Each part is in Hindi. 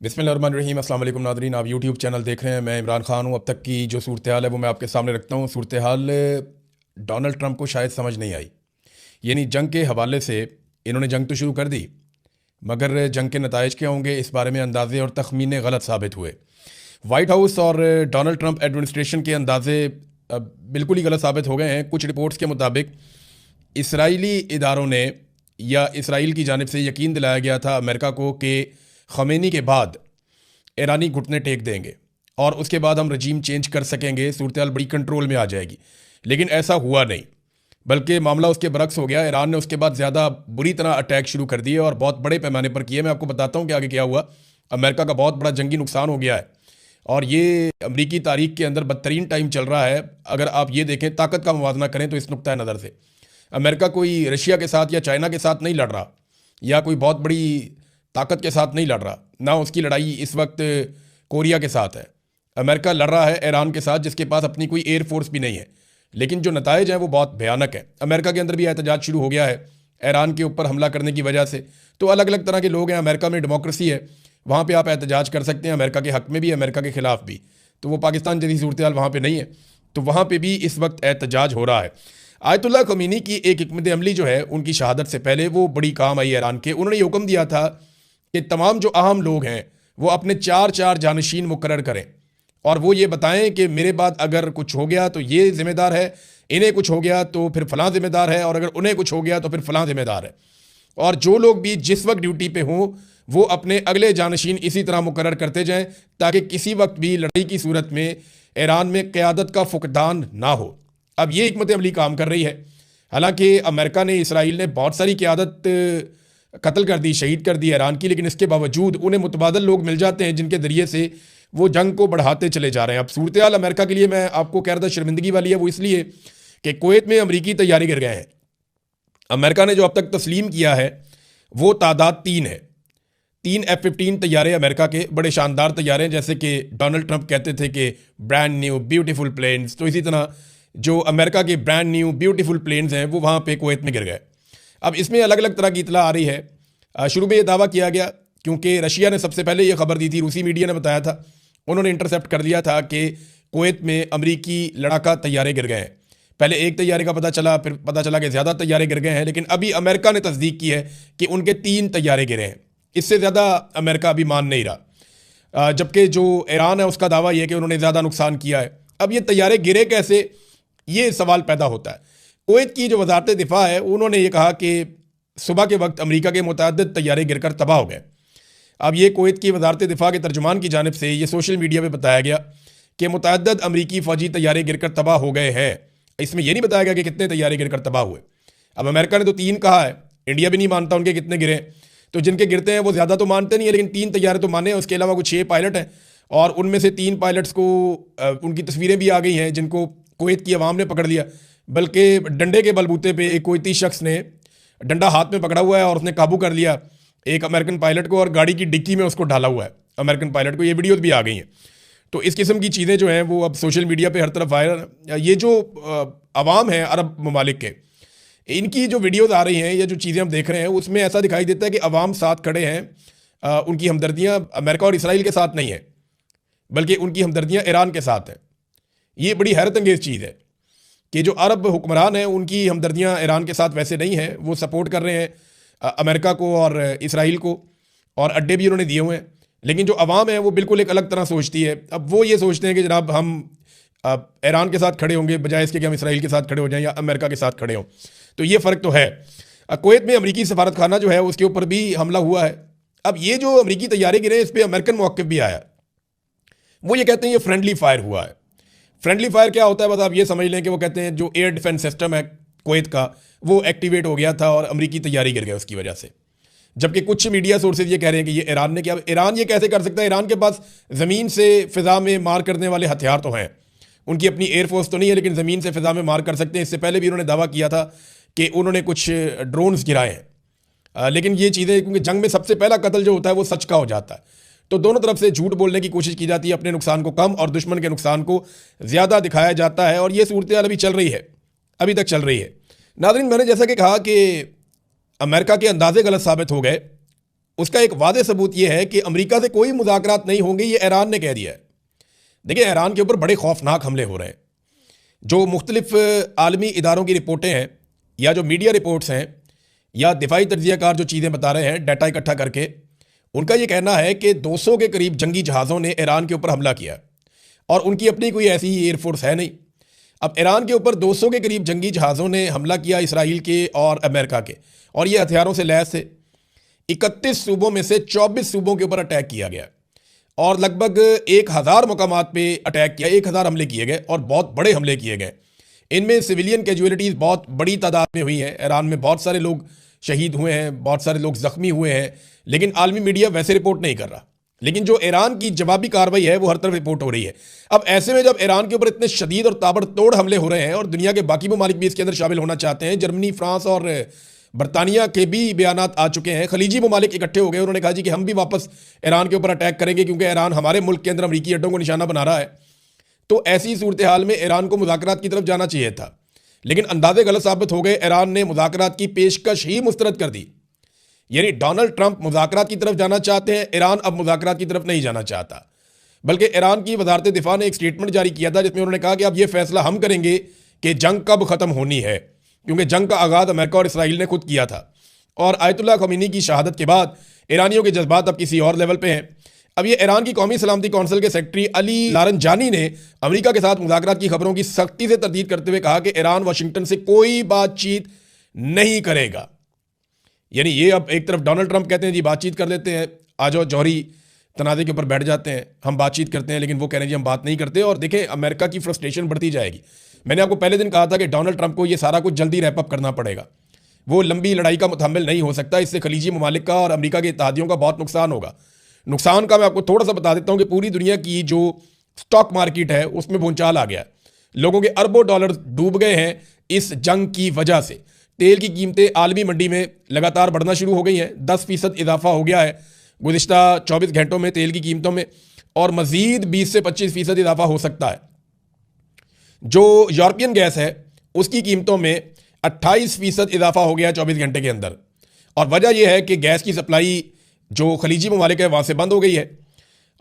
बिस्मिल्लाहिर्रहमानिर्रहीम। अस्सलाम वालेकुम नादरीन, आप यूट्यूब चैनल देख रहे हैं। मैं इमरान खान हूँ। अब तक की जो सूरत हाल है वो मैं आपके सामने रखता हूँ। सूरत हाल डोनाल्ड ट्रंप को शायद समझ नहीं आई। यानी जंग के हवाले से इन्होंने जंग तो शुरू कर दी, मगर जंग के नताइज क्या होंगे इस बारे में अंदाजे और तखमीने गलत साबित हुए। वाइट हाउस और डोनाल्ड ट्रंप एडमिनिस्ट्रेशन के अंदाजे बिल्कुल ही गलत साबित हो गए हैं। कुछ रिपोर्ट्स के मुताबिक इसराइली इदारों ने या इसराइल की जानिब से यकीन दिलाया गया था अमेरिका को कि ख़मेनी के बाद ईरानी घुटने टेक देंगे और उसके बाद हम रजीम चेंज कर सकेंगे, सूरत हाल बड़ी कंट्रोल में आ जाएगी। लेकिन ऐसा हुआ नहीं, बल्कि मामला उसके बरक्स हो गया। ईरान ने उसके बाद ज़्यादा बुरी तरह अटैक शुरू कर दिए और बहुत बड़े पैमाने पर किए। मैं आपको बताता हूँ कि आगे क्या हुआ। अमेरिका का बहुत बड़ा जंगी नुकसान हो गया है और ये अमरीकी तारीख के अंदर बदतरीन टाइम चल रहा है। अगर आप ये देखें, ताकत का मुवाजना करें तो इस नुक्ता नज़र से अमेरिका कोई रशिया के साथ या चाइना के साथ नहीं लड़ रहा या कोई बहुत बड़ी ताकत के साथ नहीं लड़ रहा। ना उसकी लड़ाई इस वक्त कोरिया के साथ है। अमेरिका लड़ रहा है ईरान के साथ, जिसके पास अपनी कोई एयरफोर्स भी नहीं है। लेकिन जो नताइज हैं वो बहुत भयानक है। अमेरिका के अंदर भी एहतजाज शुरू हो गया है ईरान के ऊपर हमला करने की वजह से। तो अलग अलग तरह के लोग हैं। अमेरिका में डेमोक्रेसी है, वहाँ पर आप एहतजाज कर सकते हैं, अमेरिका के हक़ में भी, अमेरिका के ख़िलाफ़ भी। तो वो पाकिस्तान जैसी सूरत हाल वहाँ पर नहीं है, तो वहाँ पर भी इस वक्त एहतजाज हो रहा है। आयतुल्लाह ख़मीनी की एक हिकमत अमली जो है उनकी शहादत से पहले वो बड़ी काम आई ईरान के। उन्होंने ये हुक्म दिया था कि तमाम जो अहम लोग हैं वो अपने चार चार जानशीन मुकर्रर करें और वो ये बताएं कि मेरे बाद अगर कुछ हो गया तो ये ज़िम्मेदार है, इन्हें कुछ हो गया तो फिर फ़लाँ ज़िम्मेदार है, और अगर उन्हें कुछ हो गया तो फिर फ़लाँ ज़िम्मेदार है। और जो लोग भी जिस वक्त ड्यूटी पे हों वो अपने अगले जानशीन इसी तरह मुकर्रर करते जाएं ताकि किसी वक्त भी लड़ाई की सूरत में ईरान में क़यादत का फुकदान ना हो। अब ये हिकमत अमली काम कर रही है। हालांकि अमेरिका ने, इसराइल ने बहुत सारी क़यादत कत्ल कर दी, शहीद कर दी ईरान की, लेकिन इसके बावजूद उन्हें मुतबादल लोग मिल जाते हैं जिनके ज़रिए से वो जंग को बढ़ाते चले जा रहे हैं। अब सूरत हाल अमेरिका के लिए मैं आपको कह रहा था शर्मिंदगी वाली है। वो इसलिए कि कुवैत में अमरीकी तैयारी गिर गए हैं। अमेरिका ने जो अब तक तस्लीम किया है वो तादाद 3 है। 3 F-15 तैयारे अमेरिका के, बड़े शानदार तैयारे हैं, जैसे कि डोनाल्ड ट्रंप कहते थे कि ब्रांड न्यू ब्यूटीफुल प्लेन्स। तो इसी तरह जो अमेरिका के ब्रांड न्यू ब्यूटीफुल प्लेन्स हैं वो वहाँ पे कुवैत में गिर गए। अब इसमें अलग अलग तरह की इतला आ रही है। शुरू में ये दावा किया गया क्योंकि रशिया ने सबसे पहले ये खबर दी थी, रूसी मीडिया ने बताया था, उन्होंने इंटरसेप्ट कर दिया था कि कुवैत में अमरीकी लड़ाका तैयारे गिर गए हैं। पहले एक तैयारे का पता चला, फिर पता चला कि ज़्यादा तैयारे गिर गए हैं, लेकिन अभी अमेरिका ने तस्दीक की है कि उनके 3 तैयारे गिरे हैं। इससे ज़्यादा अमेरिका अभी मान नहीं रहा। जबकि जो ईरान है उसका दावा यह कि उन्होंने ज़्यादा नुकसान किया है। अब ये तैयारे गिरे कैसे, ये सवाल पैदा होता है। कुवैत की जो वज़ारत दिफा है उन्होंने ये कहा कि सुबह के वक्त अमेरिका के मुतअद्दिद तैयारे गिरकर तबाह हो गए। अब ये कुवैत की वज़ारत दिफा के तर्जुमान की जानिब से ये सोशल मीडिया पे बताया गया कि मुतअद्दिद अमरीकी फ़ौजी तैयारे गिरकर तबाह हो गए हैं। इसमें यह नहीं बताया गया कि कितने तैयारे गिरकर तबाह हुए। अब अमेरिका ने तो 3 कहा है, इंडिया भी नहीं मानता उनके कितने गिरे। तो जिनके गिरते हैं वो ज़्यादा तो मानते नहीं है, लेकिन 3 तैयारे तो माने हैं। उसके अलावा कुछ 6 पायलट हैं और उनमें से 3 पायलट्स को उनकी तस्वीरें भी आ गई हैं जिनको कुवैत की आवाम ने पकड़ लिया। बल्कि डंडे के बलबूते पे एक कुवैती शख्स ने डंडा हाथ में पकड़ा हुआ है और उसने काबू कर लिया एक अमेरिकन पायलट को और गाड़ी की डिक्की में उसको ढाला हुआ है अमेरिकन पायलट को। ये वीडियोस भी आ गई हैं। तो इस किस्म की चीज़ें जो हैं वो अब सोशल मीडिया पे हर तरफ वायरल। ये जो अवाम है अरब ममालिक के, इनकी जो वीडियोस आ रही हैं या जो चीज़ें हम देख रहे हैं उसमें ऐसा दिखाई देता है कि अवाम साथ खड़े हैं। उनकी हमदर्दियाँ अमेरिका और इसराइल के साथ नहीं है, बल्कि उनकी हमदर्दियाँ ईरान के साथ हैं। ये बड़ी हैरत अंगेज़ चीज़ है कि जो अरब हुक्मरान हैं उनकी हमदर्दियाँ ईरान के साथ वैसे नहीं हैं। वो सपोर्ट कर रहे हैं अमेरिका को और इसराइल को, और अड्डे भी उन्होंने दिए हुए हैं। लेकिन जो अवाम है वो बिल्कुल एक अलग तरह सोचती है। अब वो ये सोचते हैं कि जनाब हम ईरान के साथ खड़े होंगे बजाय इसके कि हम इसराइल के साथ खड़े हो जाएं या अमेरिका के साथ खड़े हों। तो ये फ़र्क तो है। कुवैत में अमरीकी सफारत खाना जो है उसके ऊपर भी हमला हुआ है। अब ये जो अमरीकी तैयारे गिरे इस पर अमेरिकन मौक़िफ़ भी आया। वो ये कहते हैं ये फ्रेंडली फायर हुआ है। फ्रेंडली फायर क्या होता है, बस आप ये समझ लें कि वो कहते हैं जो एयर डिफेंस सिस्टम है कुवैत का वो एक्टिवेट हो गया था और अमरीकी तैयारी गिर गया उसकी वजह से। जबकि कुछ मीडिया सोर्सेज ये कह रहे हैं कि ये ईरान ने किया। ईरान ये कैसे कर सकता है? ईरान के पास ज़मीन से फ़िज़ा में मार करने वाले हथियार तो हैं, उनकी अपनी एयरफोर्स तो नहीं है, लेकिन ज़मीन से फ़िज़ा में मार कर सकते हैं। इससे पहले भी उन्होंने दावा किया था कि उन्होंने कुछ ड्रोन्स गिराए हैं। लेकिन ये चीज़ें, क्योंकि जंग में सबसे पहला कत्ल जो होता है वो सच का हो जाता है, तो दोनों तरफ से झूठ बोलने की कोशिश की जाती है, अपने नुकसान को कम और दुश्मन के नुकसान को ज़्यादा दिखाया जाता है। और ये सूरत हाल अभी चल रही है, अभी तक चल रही है। नाज़रीन, मैंने जैसा कि कहा कि अमेरिका के अंदाजे गलत साबित हो गए, उसका एक वादे सबूत यह है कि अमेरिका से कोई मुज़ाकरात नहीं होंगे, ये ईरान ने कह दिया है। देखिए, ईरान के ऊपर बड़े खौफनाक हमले हो रहे हैं। जो मुख्तलिफ आलमी इदारों की रिपोर्टें हैं या जो मीडिया रिपोर्ट्स हैं या दिफाई तज्जियाकार जो चीज़ें बता रहे हैं डाटा इकट्ठा करके, उनका ये कहना है कि 200 के करीब जंगी जहाज़ों ने ईरान के ऊपर हमला किया और उनकी अपनी कोई ऐसी एयरफोर्स है नहीं। अब ईरान के ऊपर 200 के करीब जंगी जहाज़ों ने हमला किया, इसराइल के और अमेरिका के, और ये हथियारों से लैस थे। 31 सूबों में से 24 सूबों के ऊपर अटैक किया गया और लगभग 1000 मुकामात पे अटैक किया, 1000 हमले किए गए और बहुत बड़े हमले किए गए। इनमें सिविलियन कैजुअलिटीज़ बहुत बड़ी तादाद में हुई हैं। ईरान में बहुत सारे लोग शहीद हुए हैं, बहुत सारे लोग ज़ख्मी हुए हैं, लेकिन आलमी मीडिया वैसे रिपोर्ट नहीं कर रहा। लेकिन जो ईरान की जवाबी कार्रवाई है वो हर तरफ रिपोर्ट हो रही है। अब ऐसे में जब ईरान के ऊपर इतने शदीद और ताबड़तोड़ हमले हो रहे हैं और दुनिया के बाकी ममालिक भी इसके अंदर शामिल होना चाहते हैं, जर्मनी, फ्रांस और बरतानिया के भी बयानात आ चुके हैं, खलीजी ममालिक इकट्ठे हो गए, उन्होंने कहा जी कि हम भी वापस ईरान के ऊपर अटैक करेंगे क्योंकि ईरान हमारे मुल्क के अंदर अमरीकी अड्डों को निशाना बना रहा है। तो ऐसी सूरत हाल में ईरान को मुज़ाकरात की तरफ जाना चाहिए था, लेकिन अंदाजे गलत साबित हो गए। ईरान ने मुज़ाकरात की पेशकश ही मुस्तरद कर दी। यानी डोनाल्ड ट्रंप मुज़ाकरात की तरफ जाना चाहते हैं, ईरान अब मुज़ाकरात की तरफ नहीं जाना चाहता। बल्कि ईरान की वजारत दिफा ने एक स्टेटमेंट जारी किया था जिसमें उन्होंने कहा कि अब यह फैसला हम करेंगे कि जंग कब ख़त्म होनी है, क्योंकि जंग का आगाज़ अमेरिका और इसराइल ने खुद किया था। और आयतुल्लाह ख़मीनी की शहादत के बाद ईरानियों के जज्बात अब किसी और लेवल पे हैं। अब ये ईरान की कौमी सलामती कौंसिल के सेक्रेटरी अली लारंजानी ने अमेरिका के साथ मुज़ाकरात की खबरों की सख्ती से तरदीद करते हुए कहा कि ईरान वाशिंगटन से कोई बातचीत नहीं करेगा। यानी ये अब एक तरफ डोनाल्ड ट्रंप कहते हैं जी बातचीत कर लेते हैं, आ जाओ जौहरी तनाज़े के ऊपर बैठ जाते हैं, हम बातचीत करते हैं, लेकिन वो कह रहे हैं जी हम बात नहीं करते। और देखें, अमेरिका की फ्रस्ट्रेशन बढ़ती जाएगी। मैंने आपको पहले दिन कहा था कि डोनाल्ड ट्रंप को ये सारा कुछ जल्दी रैपअप करना पड़ेगा। वो लंबी लड़ाई का मुतहम्मिल नहीं हो सकता। इससे खलीजी ममालिक का और अमेरिका के इत्तेहादियों का बहुत नुकसान होगा। नुकसान का मैं आपको थोड़ा सा बता देता हूँ कि पूरी दुनिया की जो स्टॉक मार्केट है उसमें भूचाल आ गया। लोगों के अरबों डॉलर डूब गए हैं इस जंग की वजह से। तेल की कीमतें आलमी मंडी में लगातार बढ़ना शुरू हो गई हैं। 10% इजाफा हो गया है गुज़िश्ता 24 घंटों में तेल की कीमतों में, और मज़ीद 20 से 25% इजाफा हो सकता है। जो यूरोपियन गैस है उसकी कीमतों में 28% इजाफा हो गया 24 घंटे के अंदर। और वजह यह है कि गैस की सप्लाई जो खलीजी ममालिक है वहाँ से बंद हो गई है,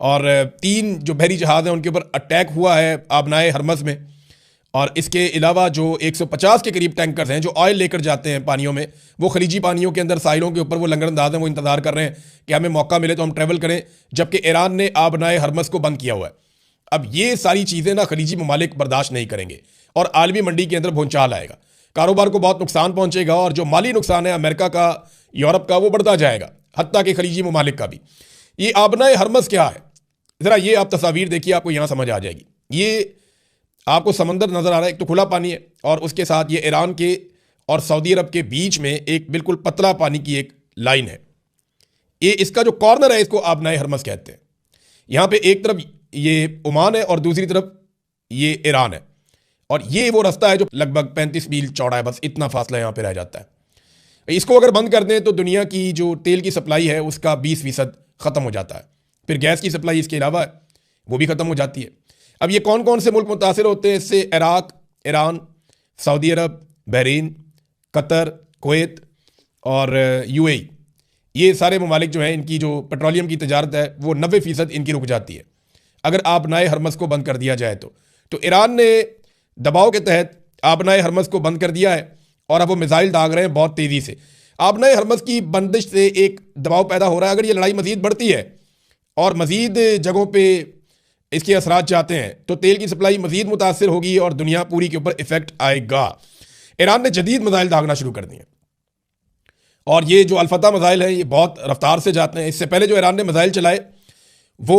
और 3 जो बहरी जहाज़ हैं उनके ऊपर अटैक हुआ है आबनाए हरमज़ में। और इसके अलावा जो 150 के करीब टैंकर्स हैं जो ऑयल लेकर जाते हैं पानियों में, वो खलीजी पानियों के अंदर साहिलों के ऊपर वो लंगरअंदाज हैं, वो इंतज़ार कर रहे हैं कि हमें मौका मिले तो हम ट्रैवल करें, जबकि ईरान ने आबनाए हरमज़ को बंद किया हुआ है। अब ये सारी चीज़ें ना खलीजी ममालिक बर्दाश्त नहीं करेंगे और आलमी मंडी के अंदर भूचाल आएगा, कारोबार को बहुत नुकसान पहुँचेगा, और जो माली नुकसान है अमेरिका का, यूरोप का, वो बढ़ता जाएगा, हत्ता कि खलीजी ममालिक का भी। ये आबनाए हरमज़ क्या है, ज़रा ये आप तस्वीर देखिए, आपको यहाँ समझ आ जाएगी। ये आपको समंदर नज़र आ रहा है, एक तो खुला पानी है और उसके साथ ये ईरान के और सऊदी अरब के बीच में एक बिल्कुल पतला पानी की एक लाइन है। ये इसका जो कॉर्नर है इसको आबनाए हरमज़ कहते हैं। यहाँ पे एक तरफ ये ओमान है और दूसरी तरफ ये ईरान है, और ये वो रास्ता है जो लगभग 35 मील चौड़ा है, बस इतना फासला यहाँ पे रह जाता है। इसको अगर बंद कर दें तो दुनिया की जो तेल की सप्लाई है उसका 20% ख़त्म हो जाता है। फिर गैस की सप्लाई इसके अलावा वो भी ख़त्म हो जाती है। अब ये कौन कौन से मुल्क मुतासिर होते हैं इससे? इराक, ईरान, सऊदी अरब, बहरीन, कतर, कुवैत और यूएई। ये सारे ममालिक जो हैं इनकी जो पेट्रोलियम की तजारत है वो 90% इनकी रुक जाती है अगर आबनाए हरमज़ को बंद कर दिया जाए तो ईरान ने दबाव के तहत आबनाए हरमज़ को बंद कर दिया है और अब वो मिसाइल दाग रहे हैं बहुत तेज़ी से। आबनाए हरमज़ की बंदिश से एक दबाव पैदा हो रहा है। अगर ये लड़ाई मज़ीद बढ़ती है और मज़ीद जगहों पर इसके असरात जाते हैं तो तेल की सप्लाई मज़ीद मुतासिर होगी और दुनिया पूरी के ऊपर इफेक्ट आएगा। ईरान ने जदीद मिसाइल दागना शुरू कर दिए, और ये जो अल-फतह मिसाइल है ये बहुत रफ्तार से जाते हैं। इससे पहले जो ईरान ने मिसाइल चलाए वो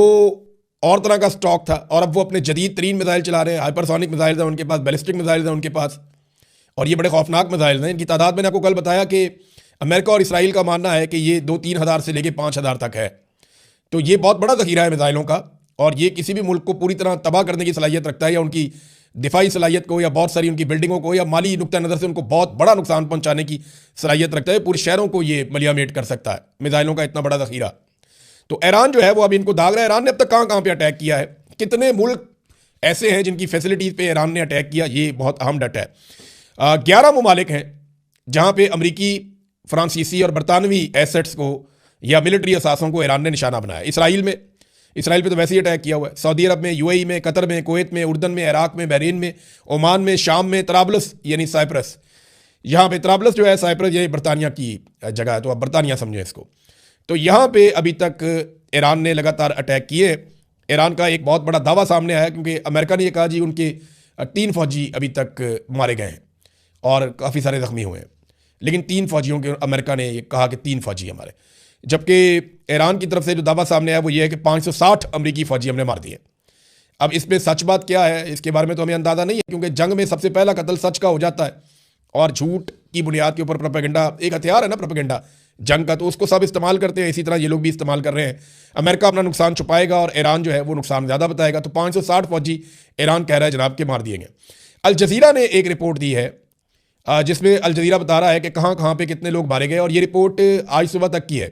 और तरह का स्टॉक था, और अब वो अपने जदीद तरीन मिसाइल चला रहे हैं। हाइपरसोनिक मिसाइल हैं उनके पास, बैलिस्टिक मिसाइल हैं उनके पास, और ये बड़े खौफनाक मिसाइल हैं। इनकी तादाद मैंने आपको कल बताया कि अमेरिका और इसराइल का मानना है कि ये 2-3 हज़ार से लेकर 5 हज़ार तक है। तो ये बहुत बड़ा ज़ख़ीरा है मिसाइलों का, और ये किसी भी मुल्क को पूरी तरह तबाह करने की सलाहियत रखता है, या उनकी दिफाई सलाहियत को, या बहुत सारी उनकी बिल्डिंगों को, या माली नुक्ता नज़र से उनको बहुत बड़ा नुकसान पहुंचाने की सलाहियत रखता है। पूरे शहरों को ये मलियामेट कर सकता है, मिसाइलों का इतना बड़ा ज़ख़ीरा। तो ईरान जो है वो अभी इनको दाग रहा है। ईरान ने अब तक कहाँ कहाँ पे अटैक किया है, कितने मुल्क ऐसे हैं जिनकी फैसिलिटीज़ पे ईरान ने अटैक किया, ये बहुत अहम डाटा है। 11 ममालिक हैं जहाँ पे अमरीकी, फ्रांसीसी और बरतानवी एसेट्स को या मिलिट्री असासों को ईरान ने निशाना बनाया। इसराइल पे तो वैसे ही अटैक किया हुआ है। सऊदी अरब में, यूएई में, कतर में, कुवैत में, उर्दन में, इराक में, बहरीन में, ओमान में, शाम में, तराबलस यानी साइप्रस, यहाँ पे तराबलस जो है साइप्रस ये बरतानिया की जगह है, तो आप बरतानिया समझे इसको। तो यहाँ पे अभी तक ईरान ने लगातार अटैक किए। ईरान का एक बहुत बड़ा दावा सामने आया क्योंकि अमेरिका ने ये कहा जी उनके 3 फौजी अभी तक मारे गए हैं और काफ़ी सारे ज़ख्मी हुए हैं, लेकिन 3 फौजियों के अमेरिका ने ये कहा कि 3 फौजी हमारे, जबकि ईरान की तरफ से जो दावा सामने आया वो ये है कि 560 अमरीकी फौजी हमने मार दिए। अब इसमें सच बात क्या है इसके बारे में तो हमें अंदाज़ा नहीं है, क्योंकि जंग में सबसे पहला कत्ल सच का हो जाता है और झूठ की बुनियाद के ऊपर प्रोपेगेंडा एक हथियार है ना, प्रोपेगेंडा जंग का, तो उसको सब इस्तेमाल करते हैं। इसी तरह ये लोग भी इस्तेमाल कर रहे हैं। अमेरिका अपना नुकसान छुपाएगा और ईरान जो है वो नुकसान ज़्यादा बताएगा। तो 560 फौजी ईरान कह रहा है जनाब के मार दिए गए। अल जज़ीरा ने एक रिपोर्ट दी है जिसमें अल जज़ीरा बता रहा है कि कहाँ कहाँ पे कितने लोग मारे गए, और ये रिपोर्ट आज सुबह तक की है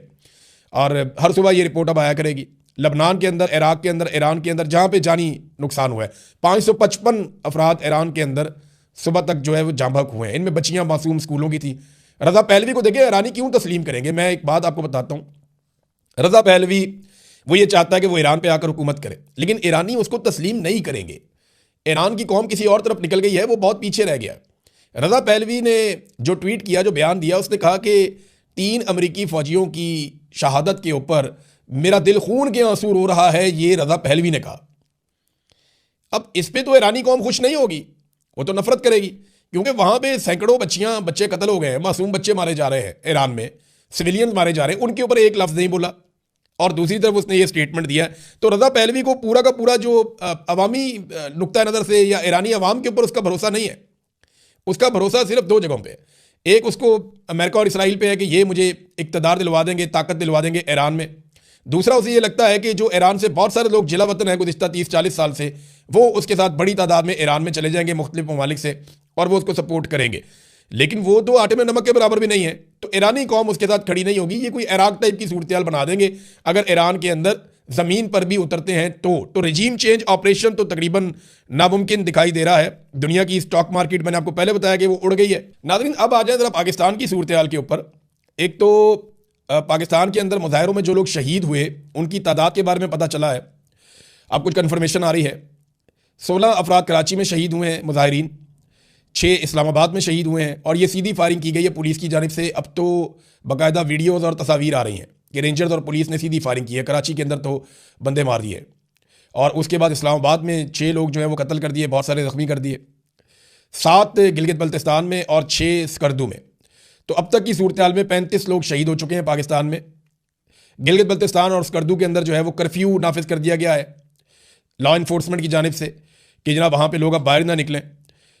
और हर सुबह ये रिपोर्ट अब आया करेगी। लबनान के अंदर, इराक के अंदर, ईरान के अंदर जहाँ पे जानी नुकसान हुआ है, 555 अफराद ईरान के अंदर सुबह तक जो है वो जाँ बहक हुए हैं। इनमें बच्चियाँ मासूम स्कूलों की थी। रज़ा पहलवी को देखें, ईरानी क्यों तस्लीम करेंगे। मैं एक बात आपको बताता हूँ, रज़ा पहलवी वो ये चाहता है कि वो ईरान पे आकर हुकूमत करे, लेकिन ईरानी उसको तस्लीम नहीं करेंगे। ईरान की कौम किसी और तरफ निकल गई है, वो बहुत पीछे रह गया। रज़ा पहलवी ने जो ट्वीट किया, जो बयान दिया, उसने कहा कि 3 अमरीकी फ़ौजियों की शहादत के ऊपर मेरा दिल खून के आंसू रो रहा है, ये रज़ा पहलवी ने कहा। अब इस पर तो ईरानी कौम खुश नहीं होगी, वो तो नफरत करेगी, क्योंकि वहाँ पे सैकड़ों बच्चे कत्ल हो गए हैं, मासूम बच्चे मारे जा रहे हैं ईरान में, सिविलियंस मारे जा रहे हैं, उनके ऊपर एक लफ्ज़ नहीं बोला। और दूसरी तरफ उसने ये स्टेटमेंट दिया है। तो रज़ा पहलवी को पूरा का पूरा जो अवामी नुक्ता नज़र से या ईरानी अवाम के ऊपर उसका भरोसा नहीं है। उसका भरोसा सिर्फ 2 जगहों पे, एक उसको अमेरिका और इसराइल पे है कि ये मुझे इक़्तिदार दिलवा देंगे, ताकत दिलवा देंगे ईरान में। दूसरा उसे ये लगता है कि जो ईरान से बहुत सारे लोग जिला वतन हैं गुज़िश्ता 30-40 साल से, वो उसके साथ बड़ी तादाद में ईरान में चले जाएंगे मुख्तलिफ ममालिक से और वो उसको सपोर्ट करेंगे, लेकिन वो तो आटे में नमक के बराबर भी नहीं है। तो ईरानी कौम उसके साथ खड़ी नहीं होगी। ये कोई इराक टाइप की सूरत बना देंगे अगर ईरान के अंदर ज़मीन पर भी उतरते हैं तो रिजीम चेंज ऑपरेशन तो तकरीबन नामुमकिन दिखाई दे रहा है। दुनिया की स्टॉक मार्केट मैंने आपको पहले बताया कि वो उड़ गई है। नाज़रीन, अब आ जाए ज़रा पाकिस्तान की सूरत हाल के ऊपर। एक तो पाकिस्तान के अंदर मुजाहरों में जो लोग शहीद हुए उनकी तादाद के बारे में पता चला है। अब कुछ कन्फर्मेशन आ रही है। 16 अफराद कराची में शहीद हुए हैं मुजाहिरीन, 6 इस्लामाबाद में शहीद हुए हैं, और ये सीधी फायरिंग की गई है पुलिस की जानिब से। अब तो बाकायदा वीडियोज़ और तस्वीर आ रही हैं कि रेंजर्स और पुलिस ने सीधी फायरिंग की है। कराची के अंदर तो बंदे मार दिए, और उसके बाद इस्लामाबाद में 6 लोग जो है वो कत्ल कर दिए, बहुत सारे ज़ख्मी कर दिए, 7 गिलगित बल्तिस्तान में और 6 स्कर्दू में। तो अब तक की सूरत हाल में 35 लोग शहीद हो चुके हैं पाकिस्तान में। गिलगित बल्तिस्तान और स्कर्दू के अंदर जो है वो कर्फ्यू नाफिज कर दिया गया है लॉ इन्फोर्समेंट की जानिब से कि जनाब वहाँ पे लोग अब बाहर ना निकलें,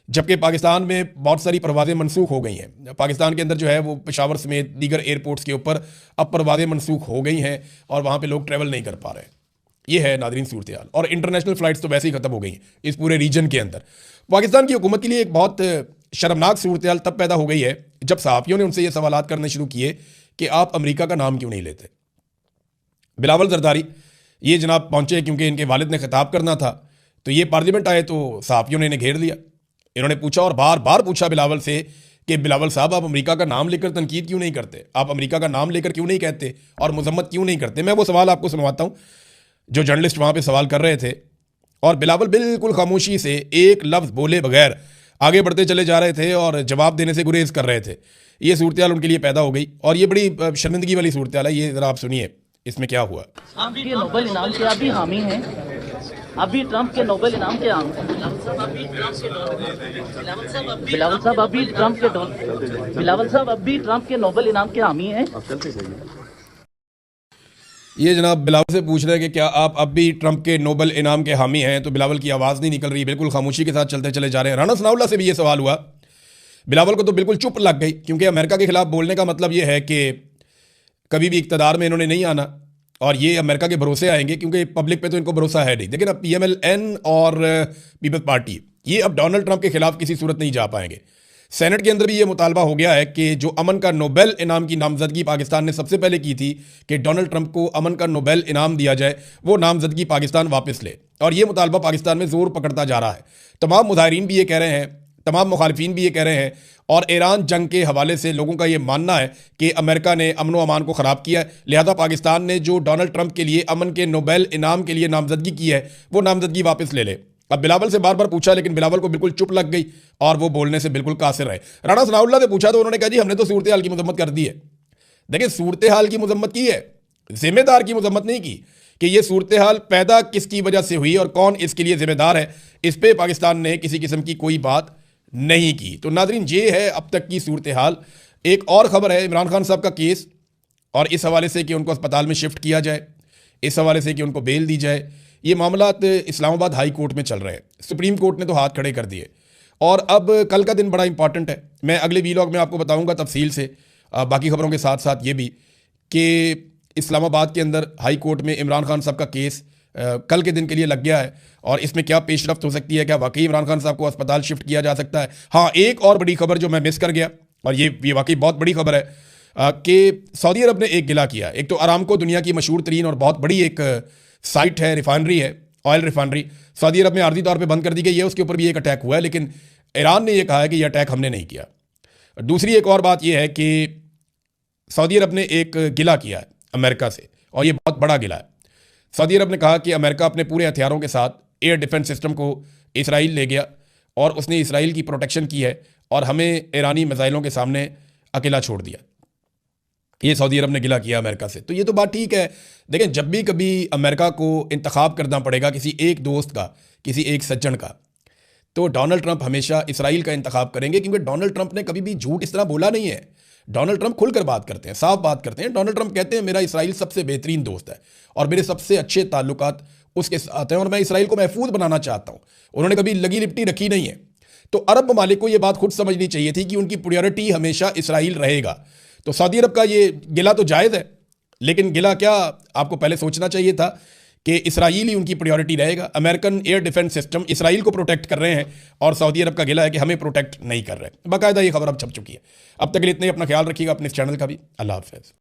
जबकि पाकिस्तान में बहुत सारी परवाज़ें मनसूख हो गई हैं। पाकिस्तान के अंदर जो है वो पेशावर समेत दीगर एयरपोर्ट्स के ऊपर अब परवाज़ें मनसूख हो गई हैं और वहाँ पे लोग ट्रैवल नहीं कर पा रहे हैं। ये है नाज़रीन सूरत हाल, और इंटरनेशनल फ़्लाइट्स तो वैसे ही ख़त्म हो गई हैं इस पूरे रीजन के अंदर। पाकिस्तान की हुकूमत के लिए एक बहुत शर्मनाक सूरत हाल तब पैदा हो गई है जब सहाफ़ियों ने उनसे ये सवालात करने शुरू किए कि आप अमेरिका का नाम क्यों नहीं लेते। बिलावल जरदारी ये जनाब पहुँचे क्योंकि इनके वालिद ने खिताब करना था, तो ये पार्लियामेंट आए तो सहाफ़ियों ने इन्हें घेर लिया। इन्होंने पूछा और बार बार पूछा बिलावल से कि बिलावल साहब, आप अमेरिका का नाम लेकर तनकीद क्यों नहीं करते, आप अमेरिका का नाम लेकर क्यों नहीं कहते और मजम्मत क्यों नहीं करते। मैं वो सवाल आपको सुनवाता हूँ जो जर्नलिस्ट वहाँ पे सवाल कर रहे थे, और बिलावल बिल्कुल खामोशी से एक लफ्ज़ बोले बगैर आगे बढ़ते चले जा रहे थे और जवाब देने से गुरेज कर रहे थे। ये सूरत हाल उनके लिए पैदा हो गई और ये बड़ी शर्मिंदगी वाली सूरत हाल है। ये ज़रा आप सुनिए इसमें क्या हुआ। आप भी नोबेल इनाम के आप भी हामी हैं, अभी ट्रंप के नोबेल इनाम के बिलावल साहब अभी ट्रंप के नोबेल इनाम के हामी हैं। ये जनाब बिलावल से पूछ रहे हैं कि क्या आप अब भी ट्रंप के नोबेल इनाम के हामी हैं, तो बिलावल की आवाज़ नहीं निकल रही, बिल्कुल खामोशी के साथ चलते चले जा रहे हैं। राना सनाउल्लाह से भी ये सवाल हुआ, बिलावल को तो बिल्कुल चुप लग गई, क्योंकि अमेरिका के खिलाफ बोलने का मतलब ये है कि कभी भी इक़्तिदार में इन्होंने नहीं आना और ये अमेरिका के भरोसे आएंगे, क्योंकि पब्लिक पे तो इनको भरोसा है नहीं। लेकिन अब PMLN और पीपल्स पार्टी ये अब डोनाल्ड ट्रंप के खिलाफ किसी सूरत नहीं जा पाएंगे। सेनेट के अंदर भी ये मुतालबा हो गया है कि जो अमन का नोबेल इनाम की नामजदगी पाकिस्तान ने सबसे पहले की थी कि डोनाल्ड ट्रंप को अमन का नोबेल इनाम दिया जाए, वो नामजदगी पाकिस्तान वापस ले, और ये मुतालबा पाकिस्तान में ज़ोर पकड़ता जा रहा है। तमाम मुजाहिरीन भी ये कह रहे हैं, तमाम मुखालिफिन भी ये कह रहे हैं, और ईरान जंग के हवाले से लोगों का ये मानना है कि अमेरिका ने अमन व अमान को ख़राब किया है, लिहाजा पाकिस्तान ने जो डोनाल्ड ट्रंप के लिए अमन के नोबेल इनाम के लिए नामजदगी की है वो नामजदगी वापस ले ले। अब बिलावल से बार बार पूछा, लेकिन बिलावल को बिल्कुल चुप लग गई और वो बोलने से बिल्कुल कासिर रहे। राणा सनाउल्लाह से पूछा तो उन्होंने कहा जी हमने तो सूरत हाल की मजम्मत कर दी है। देखिए, सूरत हाल की मजम्मत की है, जिम्मेदार की मजम्मत नहीं की कि ये सूरत हाल पैदा किसकी वजह से हुई और कौन इसके लिए जिम्मेदार है। इस पर पाकिस्तान ने किसी किस्म की कोई बात नहीं की। तो नाजरीन, ये है अब तक की सूरत हाल। एक और ख़बर है इमरान खान साहब का केस, और इस हवाले से कि उनको अस्पताल में शिफ्ट किया जाए, इस हवाले से कि उनको बेल दी जाए। ये मामलात इस्लामाबाद हाई कोर्ट में चल रहे हैं। सुप्रीम कोर्ट ने तो हाथ खड़े कर दिए, और अब कल का दिन बड़ा इंपॉर्टेंट है। मैं अगले वीलॉग में आपको बताऊंगा तफसील से, बाकी खबरों के साथ साथ ये भी कि इस्लामाबाद के अंदर हाई कोर्ट में इमरान खान साहब का केस कल के दिन के लिए लग गया है, और इसमें क्या पेशरफ्त हो सकती है, क्या वाकई इमरान खान साहब को अस्पताल शिफ्ट किया जा सकता है। हाँ, एक और बड़ी खबर जो मैं मिस कर गया, और ये वाकई बहुत बड़ी खबर है कि सऊदी अरब ने एक गिला किया। एक तो अरामको दुनिया की मशहूर तरीन और बहुत बड़ी एक साइट है, रिफाइनरी है, ऑयल रिफाइनरी, सऊदी अरब में आर्जी तौर पे बंद कर दी गई है। उसके ऊपर भी एक अटैक हुआ है, लेकिन ईरान ने यह कहा है कि यह अटैक हमने नहीं किया। दूसरी एक और बात यह है कि सऊदी अरब ने एक गिला किया है अमेरिका से, और ये बहुत बड़ा गिला है। सऊदी अरब ने कहा कि अमेरिका अपने पूरे हथियारों के साथ एयर डिफेंस सिस्टम को इसराइल ले गया, और उसने इसराइल की प्रोटेक्शन की है, और हमें ईरानी मिसाइलों के सामने अकेला छोड़ दिया। ये सऊदी अरब ने गिला किया अमेरिका से। तो ये तो बात ठीक है। देखें, जब भी कभी अमेरिका को इंतखाब करना पड़ेगा किसी एक दोस्त का, किसी एक सज्जन का, तो डोनाल्ड ट्रंप हमेशा इसराइल का इंतखाब करेंगे, क्योंकि डोनाल्ड ट्रंप ने कभी भी झूठ इस तरह बोला नहीं है। डोनाल्ड ट्रंप खुलकर बात करते हैं, साफ बात करते हैं। डोनाल्ड ट्रंप कहते हैं मेरा इसराइल सबसे बेहतरीन दोस्त है और मेरे सबसे अच्छे ताल्लुकात उसके साथ हैं, और मैं इसराइल को महफूज बनाना चाहता हूँ। उन्होंने कभी लगी लिपटी रखी नहीं है। तो अरब ममालिक को यह बात खुद समझनी चाहिए थी कि उनकी प्रायोरिटी हमेशा इसराइल रहेगा। तो सऊदी अरब का ये गिला तो जायज़ है, लेकिन गिला क्या, आपको पहले सोचना चाहिए था कि इसराइल ही उनकी प्रायोरिटी रहेगा। American air defence system Israel को प्रोटेक्ट कर रहे हैं, और सऊदी अरब का गिला है कि हमें प्रोटेक्ट नहीं कर रहे। बाकायदा ये खबर अब छप चुकी है। अब तक के लिए इतने, अपना ख्याल रखिएगा, अपने इस चैनल का भी। अल्लाह हाफ़िज़।